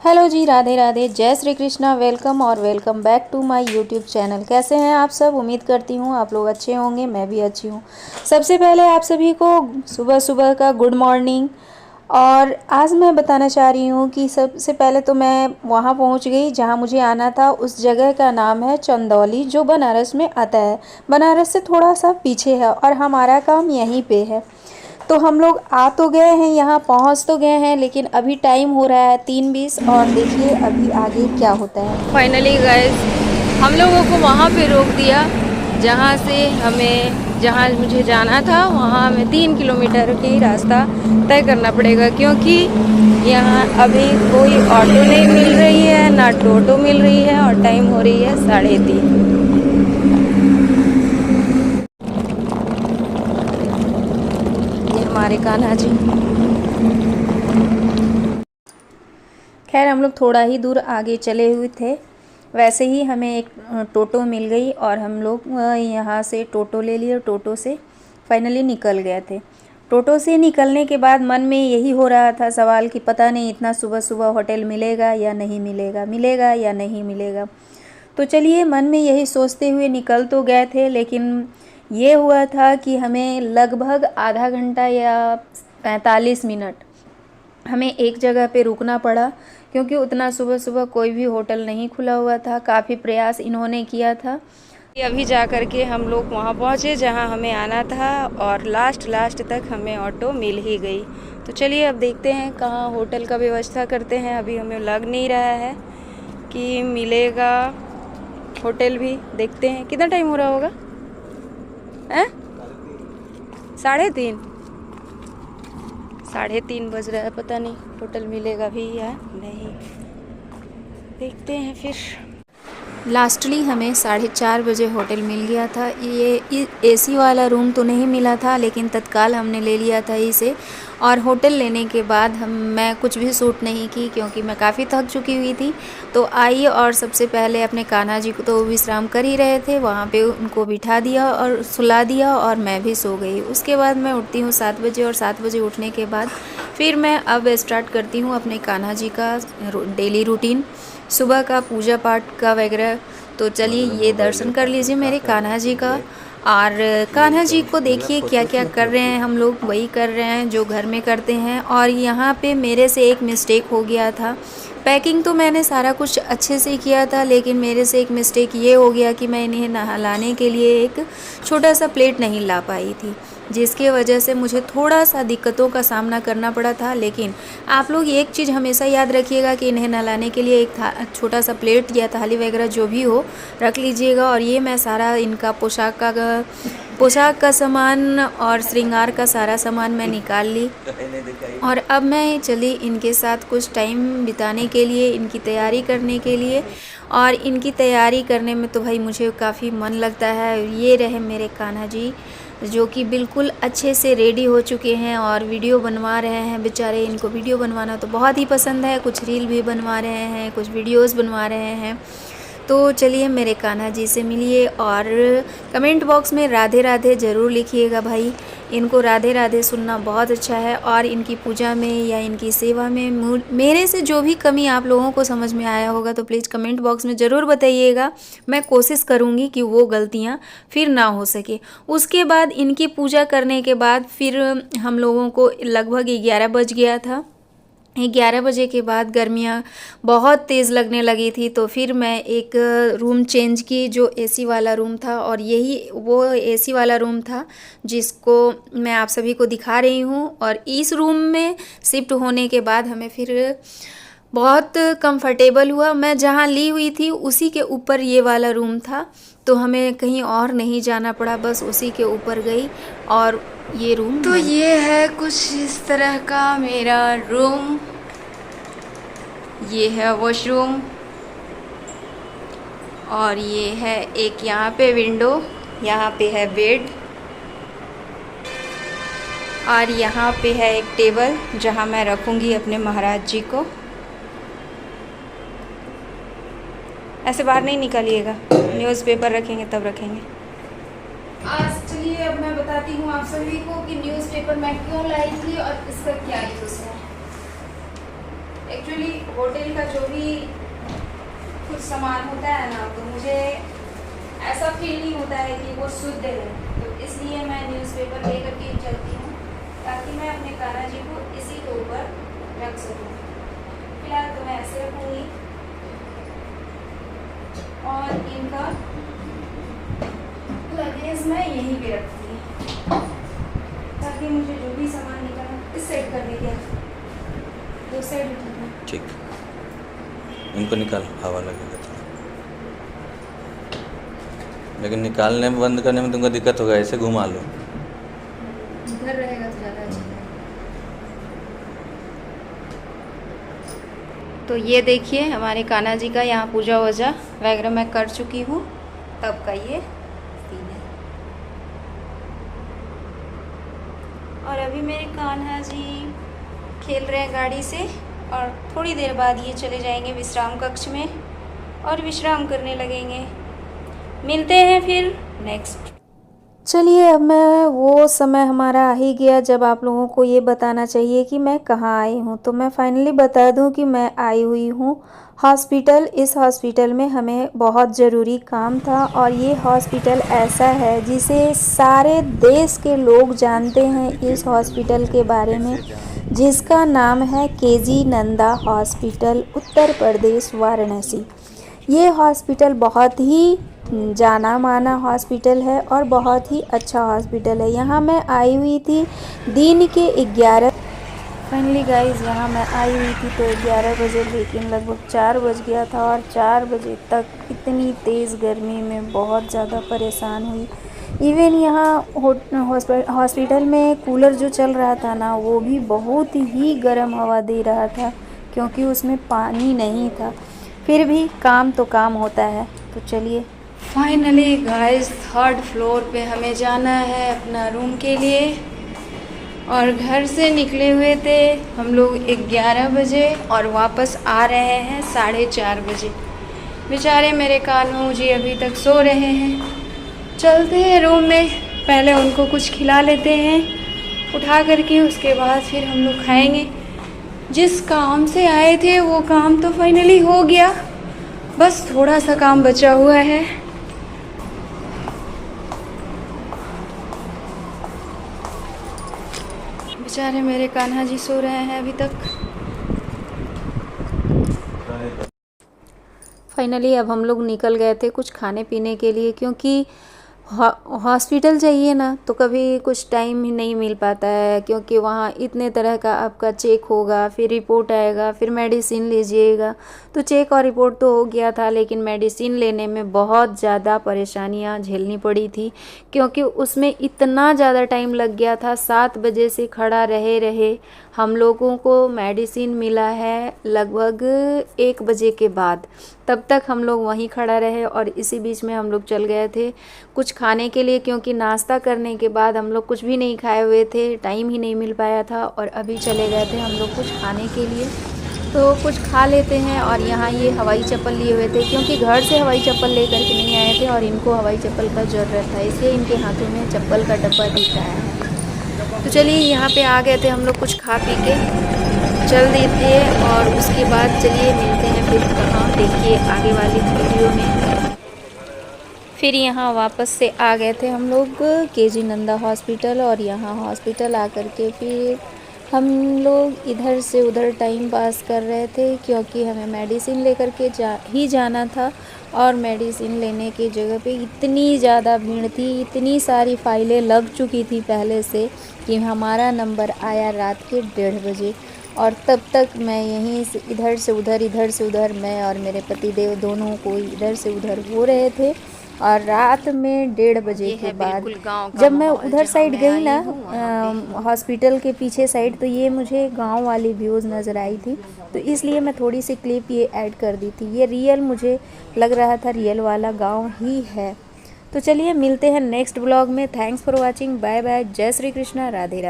Hello जी, राधे राधे, जय Shri Krishna. Welcome और welcome back to my YouTube channel. कैसे हैं आप सब? उम्मीद करती हूँ आप लोग अच्छे होंगे, मैं भी अच्छी हूँ। सबसे पहले आप सभी को सुबह सुबह का गुड मॉर्निंग। और आज मैं बताना चाह रही हूँ कि सबसे पहले तो मैं वहाँ पहुँच गई जहाँ मुझे आना था। उस जगह का नाम है चंदौली, जो बनारस में आता है। बनारस से थोड़ा सा पीछे है और हमारा काम यहीं पे है। तो हम लोग आ तो गए हैं, यहाँ पहुँच तो गए हैं, लेकिन अभी टाइम हो रहा है 3:20 और देखिए अभी आगे क्या होता है। फाइनली गाइस, हम लोगों को वहाँ पे रोक दिया जहाँ मुझे जाना था। वहाँ हमें 3 किलोमीटर की रास्ता तय करना पड़ेगा, क्योंकि यहाँ अभी कोई ऑटो नहीं मिल रही है, ना टोटो मिल रही है, और टाइम हो रही है 3:30। ये हमारे कान्हा जी। खैर हम लोग थोड़ा ही दूर आगे चले हुए थे, वैसे ही हमें एक टोटो मिल गई और हम लोग यहाँ से टोटो ले लिए। टोटो से फाइनली निकल गए थे। टोटो से निकलने के बाद मन में यही हो रहा था सवाल कि पता नहीं इतना सुबह सुबह होटल मिलेगा या नहीं मिलेगा, मिलेगा या नहीं मिलेगा। तो चलिए, मन में यही सोचते हुए निकल तो गए थे, लेकिन ये हुआ था कि हमें लगभग आधा घंटा या 45 मिनट हमें एक जगह पे रुकना पड़ा, क्योंकि उतना सुबह सुबह कोई भी होटल नहीं खुला हुआ था। काफ़ी प्रयास इन्होंने किया था। अभी जा कर के हम लोग वहाँ पहुँचे जहाँ हमें आना था, और लास्ट तक हमें ऑटो मिल ही गई। तो चलिए अब देखते हैं कहाँ होटल का व्यवस्था करते हैं। अभी हमें लग नहीं रहा है कि मिलेगा होटल भी। देखते हैं कितना टाइम हो रहा होगा। हैं? 3:30। 3:30 बज रहा है, पता नहीं होटल मिलेगा भी या नहीं। देखते हैं फिर। लास्टली हमें 4:30 बजे होटल मिल गया था। ये एसी वाला रूम तो नहीं मिला था, लेकिन तत्काल हमने ले लिया था इसे। और होटल लेने के बाद मैं कुछ भी शूट नहीं की, क्योंकि मैं काफ़ी थक चुकी हुई थी। तो आई और सबसे पहले अपने कान्हा जी को, तो विश्राम कर ही रहे थे, वहाँ पे उनको बिठा दिया और सुला दिया और मैं भी सो गई। उसके बाद मैं उठती हूँ 7 बजे, और 7 बजे उठने के बाद फिर मैं अब स्टार्ट करती हूँ अपने कान्हा जी का डेली रूटीन, सुबह का पूजा पाठ का वगैरह। तो चलिए ये दर्शन कर लीजिए मेरे कान्हा जी का। और कान्हा जी को देखिए क्या क्या कर रहे हैं, हम लोग वही कर रहे हैं जो घर में करते हैं। और यहाँ पे मेरे से एक मिस्टेक हो गया था। पैकिंग तो मैंने सारा कुछ अच्छे से किया था, लेकिन मेरे से एक मिस्टेक ये हो गया कि मैं इन्हें नहलाने के लिए एक छोटा सा प्लेट नहीं ला पाई थी, जिसके वजह से मुझे थोड़ा सा दिक्कतों का सामना करना पड़ा था। लेकिन आप लोग एक चीज़ हमेशा याद रखिएगा कि इन्हें नहलाने के लिए एक छोटा सा प्लेट या थाली वगैरह जो भी हो रख लीजिएगा। और ये मैं सारा इनका पोशाक का सामान और श्रृंगार का सारा सामान मैं निकाल ली। और अब मैं चली इनके साथ कुछ टाइम बिताने के लिए, इनकी तैयारी करने के लिए। और इनकी तैयारी करने में तो भाई मुझे काफ़ी मन लगता है। ये रहे मेरे कान्हा जी, जो कि बिल्कुल अच्छे से रेडी हो चुके हैं और वीडियो बनवा रहे हैं। बेचारे, इनको वीडियो बनवाना तो बहुत ही पसंद है। कुछ रील भी बनवा रहे हैं, कुछ वीडियोस बनवा रहे हैं। तो चलिए मेरे कान्हा जी से मिलिए, और कमेंट बॉक्स में राधे राधे ज़रूर लिखिएगा भाई। इनको राधे राधे सुनना बहुत अच्छा है। और इनकी पूजा में या इनकी सेवा में मेरे से जो भी कमी आप लोगों को समझ में आया होगा, तो प्लीज़ कमेंट बॉक्स में ज़रूर बताइएगा। मैं कोशिश करूँगी कि वो गलतियाँ फिर ना हो सके। उसके बाद इनकी पूजा करने के बाद फिर हम लोगों को लगभग 11 बज गया था। 11 बजे के बाद गर्मियाँ बहुत तेज़ लगने लगी थी। तो फिर मैं एक रूम चेंज की, जो एसी वाला रूम था। और यही वो एसी वाला रूम था जिसको मैं आप सभी को दिखा रही हूँ। और इस रूम में शिफ्ट होने के बाद हमें फिर बहुत कंफर्टेबल हुआ। मैं जहाँ ली हुई थी उसी के ऊपर ये वाला रूम था, तो हमें कहीं और नहीं जाना पड़ा, बस उसी के ऊपर गई और ये रूम। तो ये है कुछ इस तरह का मेरा रूम। ये है वॉशरूम, और ये है एक यहाँ पे विंडो, यहाँ पे है बेड, और यहाँ पे है एक टेबल जहाँ मैं रखूँगी अपने महाराज जी को। ऐसे बाहर नहीं निकालिएगा, न्यूज़पेपर रखेंगे तब रखेंगे। आज चलिए अब मैं बताती हूँ आप सभी को कि न्यूज़पेपर मैं क्यों लाई थी और इसका क्या यूज़ है। एक्चुअली होटल का जो भी कुछ सामान होता है ना, तो मुझे ऐसा फील नहीं होता है कि वो शुद्ध है, तो इसलिए मैं न्यूज़पेपर लेकर के चलती हूँ ताकि मैं अपने कान्हा जी को इसी के ऊपर रख सकूँ। फिलहाल तो मैं ऐसे रखूँगी और इनका लगेज मैं यहीं पे रखूँगी ताकि मुझे जो भी सामान निकालना इस साइड कर दीजिए, दो साइड उठाना। ठीक, इनको निकाल, हवा लगेगा थोड़ा। लेकिन निकालने में बंद करने में तुमको दिक्कत होगा, ऐसे घुमा लो। इधर रहेगा तो ज़्यादा अच्छा है। तो ये देखिए हमारे कान्हा जी का यहाँ पूजा वूजा वगैरह मैं कर चुकी हूँ, तब का ये सीन है। और अभी मेरे कान्हा जी खेल रहे हैं गाड़ी से, और थोड़ी देर बाद ये चले जाएंगे विश्राम कक्ष में और विश्राम करने लगेंगे। मिलते हैं फिर नेक्स्ट। चलिए, अब मैं वो समय हमारा आ ही गया जब आप लोगों को ये बताना चाहिए कि मैं कहाँ आई हूँ। तो मैं फाइनली बता दूँ कि मैं आई हुई हूँ हॉस्पिटल। इस हॉस्पिटल में हमें बहुत ज़रूरी काम था, और ये हॉस्पिटल ऐसा है जिसे सारे देश के लोग जानते हैं इस हॉस्पिटल के बारे में, जिसका नाम है केजी नंदा हॉस्पिटल, उत्तर प्रदेश, वाराणसी। ये हॉस्पिटल बहुत ही जाना माना हॉस्पिटल है और बहुत ही अच्छा हॉस्पिटल है। यहाँ मैं आई हुई थी दिन के 11। फाइनली गाइस, यहाँ मैं आई हुई थी तो 11 बजे, लेकिन लगभग 4 बज गया था, और 4 बजे तक इतनी तेज़ गर्मी में बहुत ज़्यादा परेशान हुई। इवन यहाँ हॉस्पिटल में कूलर जो चल रहा था ना, वो भी बहुत ही गर्म हवा दे रहा था क्योंकि उसमें पानी नहीं था। फिर भी काम तो काम होता है। तो चलिए, फाइनली गाइस 3rd फ्लोर पे हमें जाना है अपना रूम के लिए, और घर से निकले हुए थे हम लोग 11 बजे और वापस आ रहे हैं 4:30 बजे। बेचारे मेरे कान्हा जी अभी तक सो रहे हैं। चलते हैं रूम में, पहले उनको कुछ खिला लेते हैं उठा करके, उसके बाद फिर हम लोग खाएंगे। जिस काम से आए थे वो काम तो फाइनली हो गया, बस थोड़ा सा काम बचा हुआ है। बेचारे मेरे कान्हा जी सो रहे हैं अभी तक। फाइनली अब हम लोग निकल गए थे कुछ खाने पीने के लिए, क्योंकि हॉस्पिटल चाहिए ना तो कभी कुछ टाइम ही नहीं मिल पाता है, क्योंकि वहाँ इतने तरह का आपका चेक होगा, फिर रिपोर्ट आएगा, फिर मेडिसिन लीजिएगा। तो चेक और रिपोर्ट तो हो गया था, लेकिन मेडिसिन लेने में बहुत ज़्यादा परेशानियाँ झेलनी पड़ी थी, क्योंकि उसमें इतना ज़्यादा टाइम लग गया था। 7 बजे से खड़ा रहे हम लोगों को मेडिसिन मिला है लगभग 1 बजे के बाद। तब तक हम लोग वहीं खड़ा रहे, और इसी बीच में हम लोग चल गए थे कुछ खाने के लिए, क्योंकि नाश्ता करने के बाद हम लोग कुछ भी नहीं खाए हुए थे, टाइम ही नहीं मिल पाया था। और अभी चले गए थे हम लोग कुछ खाने के लिए, तो कुछ खा लेते हैं। और यहाँ ये हवाई चप्पल लिए हुए थे, क्योंकि घर से हवाई चप्पल लेकर के नहीं आए थे और इनको हवाई चप्पल का ज़रूरत था, इसलिए इनके हाथों में चप्पल का डब्बा दिख रहा है। तो चलिए, यहाँ पे आ गए थे हम लोग, कुछ खा पी के चल देते हैं, और उसके बाद चलिए मिलते हैं फिर कहाँ, देखिए आगे वाली वीडियो में। फिर यहाँ वापस से आ गए थे हम लोग केजी नंदा हॉस्पिटल, और यहाँ हॉस्पिटल आकर के फिर हम लोग इधर से उधर टाइम पास कर रहे थे, क्योंकि हमें मेडिसिन लेकर के जाना था। और मेडिसिन लेने की जगह पे इतनी ज़्यादा भीड़ थी, इतनी सारी फाइलें लग चुकी थी पहले से, कि हमारा नंबर आया रात के 1:30 बजे। और तब तक मैं यहीं से इधर से उधर, मैं और मेरे पतिदेव दोनों को इधर से उधर हो रहे थे। और रात में 1:30 बजे के बाद जब मैं उधर साइड गई ना, हॉस्पिटल के पीछे साइड, तो ये मुझे गांव वाली व्यूज़ नज़र आई थी, तो इसलिए मैं थोड़ी सी क्लिप ये ऐड कर दी थी। ये रियल मुझे लग रहा था, रियल वाला गांव ही है। तो चलिए मिलते हैं नेक्स्ट ब्लॉग में। Thanks for watching, bye bye, जय श्री कृष्णा, राधे राधे।